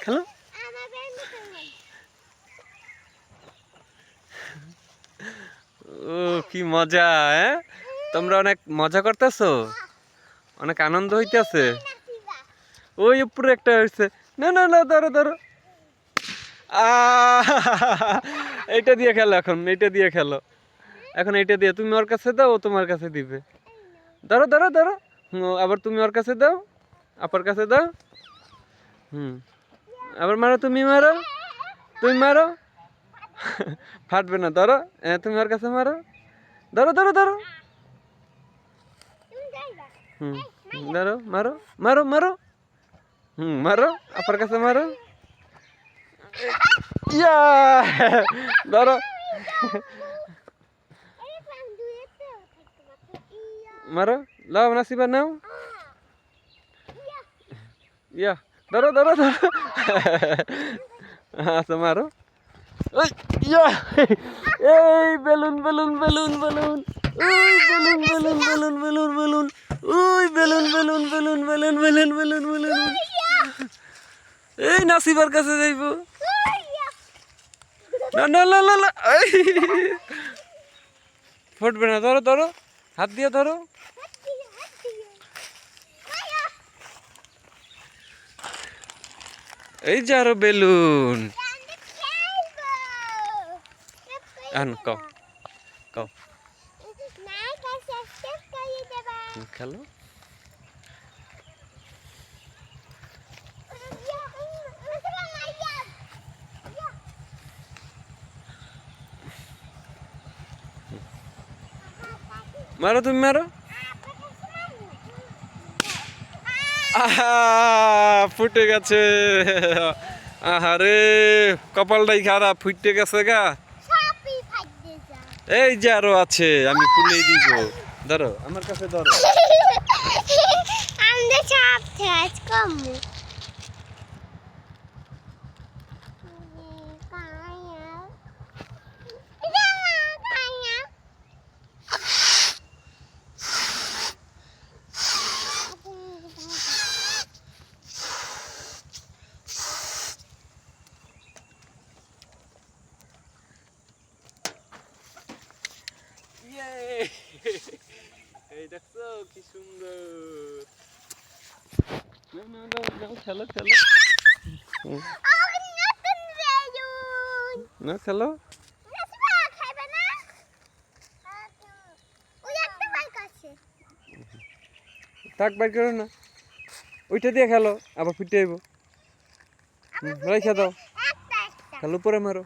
খেলো। ও কি মজা! হ্যাঁ, তোমরা অনেক মজা করতেছো, অনেক আনন্দ হইতেছে। ওই উপরে একটা হয়েছে। না না না, ধরো ধরো। এইটা দিয়ে খেলো, এখন এইটা দিয়ে খেলো। এখন এইটা দিয়ে তুমি ওর কাছে দাও, ও তোমার কাছে দিবে। ধরো ধরো ধরো। আবার তুমি ওর কাছে দাও, আপার কাছে দাও। আবার মারো, তুমি মারো, তুমি মারো। ফাটবে না, ধরো। তুমি ওর কাছে মারো, ধরো ধরো ধরো। ধরো, মারো মারো মারো। মারো, আপার কাছে মারো। ইয়া, ধরো। মারো, লাও নাসিবা নাও। ইয়া, ধরো ধরো ধরো। আচ্ছা মারো। ওই ইয়া, এই বেলুন বেলুন বেলুন বেলুন, ওই balloon balloon balloon balloon balloon, ওই balloon balloon balloon balloon balloon balloon balloon. এই নাসিবার কাছে যাইব। না না না না না, ফুটবে না, ধরো ধরো, হাত দিয়ে ধরো। এই যে আরো বেলুন। কও কও, খেলো। মারো, তুমি মারো। আহা, ফুটে গেছে। আহারে, কপালটাই খারাপ, ফুটে গেছে গা। এই যে আরো আছে, আমি ফুলেই দিব। ধরো, আমার কাছে ধরো। এই দেখছো কি সুন্দর। খেলো খেলো, না খেলো। থাক, বাইর করো না, ওইটা দিয়ে খেলো, আবার ফুটে আইব। রেখে দাও, খেলো, পরে মারো।